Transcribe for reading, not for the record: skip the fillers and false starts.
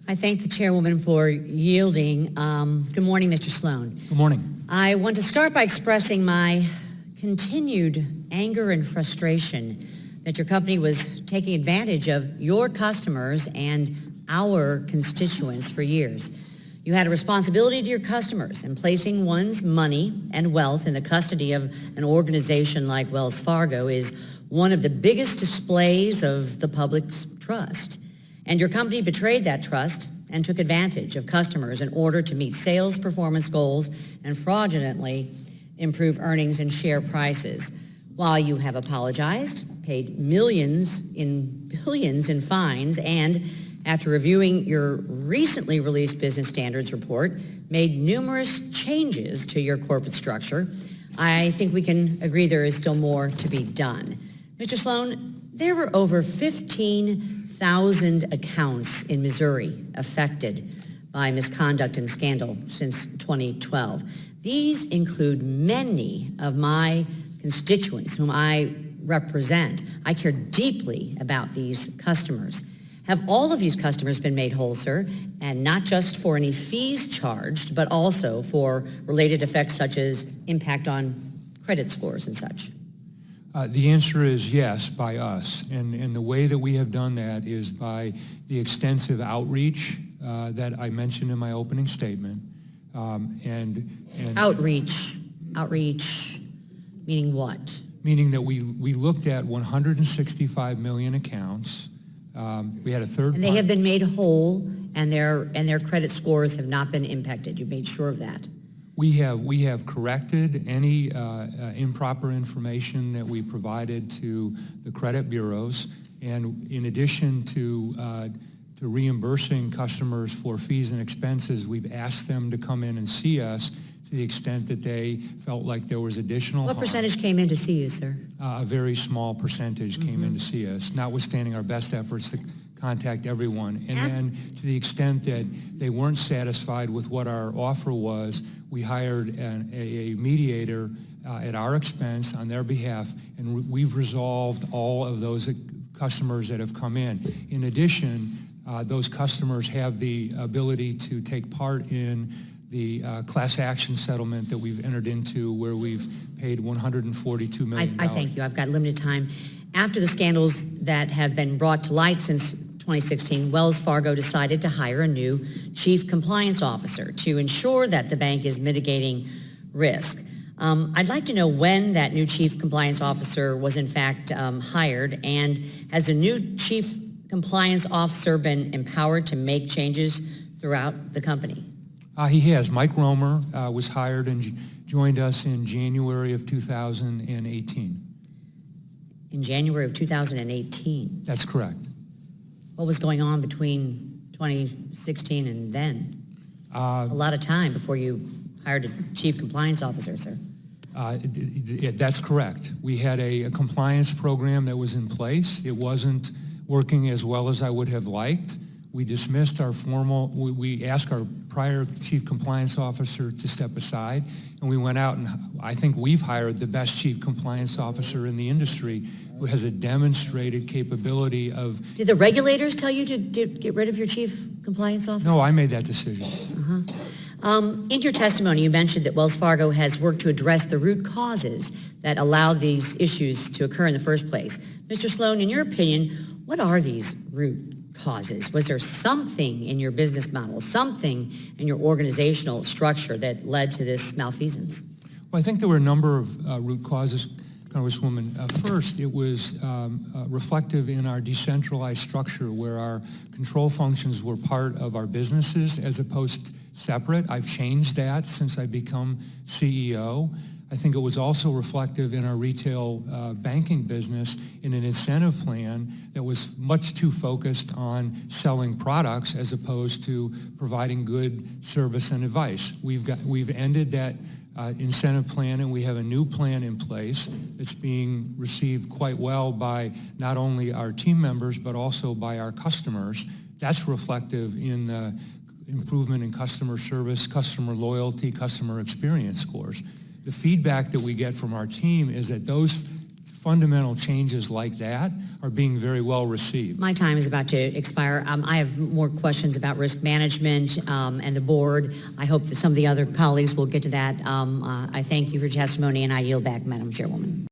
I thank the chairwoman for yielding. Good morning, Mr. Sloan. Good morning. I want to start by expressing my continued anger and frustration that your company was taking advantage of your customers and our constituents for years. You had a responsibility to your customers, and placing one's money and wealth in the custody of an organization like Wells Fargo is one of the biggest displays of the public's trust. And your company betrayed that trust and took advantage of customers in order to meet sales performance goals and fraudulently improve earnings and share prices. While you have apologized, paid billions in fines, and after reviewing your recently released business standards report, made numerous changes to your corporate structure, I think we can agree there is still more to be done. Mr. Sloan, there were over 15,000 accounts in Missouri affected by misconduct and scandal since 2012. These include many of my constituents whom I represent. I care deeply about these customers. Have all of these customers been made whole, sir? And not just for any fees charged, but also for related effects such as impact on credit scores and such? The answer is yes, by us. And the way that we have done that is by the extensive outreach that I mentioned in my opening statement. Outreach meaning what? Meaning that we looked at 165 million accounts. We had a third. And they have been made whole, and their credit scores have not been impacted. You've made sure of that. We have corrected any improper information that we provided to the credit bureaus, and in addition to reimbursing customers for fees and expenses, we've asked them to come in and see us to the extent that they felt like there was additional What harm. percentage came in to see you, sir? A very small percentage came in to see us, notwithstanding our best efforts to contact everyone. And then to the extent that they weren't satisfied with what our offer was, we hired a mediator at our expense on their behalf, and we've resolved all of those customers that have come in. In addition, those customers have the ability to take part in the class action settlement that we've entered into, where we've paid $142 million. I thank you. I've got limited time. After the scandals that have been brought to light since 2016, Wells Fargo decided to hire a new chief compliance officer to ensure that the bank is mitigating risk. I'd like to know when that new chief compliance officer was in fact hired, and has the new chief compliance officer been empowered to make changes throughout the company? He has. Mike Romer was hired and joined us in January of 2018. In January of 2018? That's correct. What was going on between 2016 and then? A lot of time before you hired a chief compliance officer, sir. That's correct. We had a compliance program that was in place. It wasn't working as well as I would have liked. We dismissed we asked our prior chief compliance officer to step aside, and we went out, and I think we've hired the best chief compliance officer in the industry, who has a demonstrated capability of... Did the regulators tell you to get rid of your chief compliance officer? No, I made that decision. In your testimony, you mentioned that Wells Fargo has worked to address the root causes that allowed these issues to occur in the first place. Mr. Sloan, in your opinion, what are these root causes? Was there something in your business model, something in your organizational structure that led to this malfeasance? Well, I think there were a number of root causes, Congresswoman. First, it was reflective in our decentralized structure, where our control functions were part of our businesses as opposed to separate. I've changed that since I become CEO. I think it was also reflective in our retail banking business in an incentive plan that was much too focused on selling products as opposed to providing good service and advice. We've ended that incentive plan, and we have a new plan in place that's being received quite well by not only our team members but also by our customers. That's reflective in the improvement in customer service, customer loyalty, customer experience scores. The feedback that we get from our team is that those fundamental changes like that are being very well received. My time is about to expire. I have more questions about risk management and the board. I hope that some of the other colleagues will get to that. I thank you for your testimony, and I yield back, Madam Chairwoman.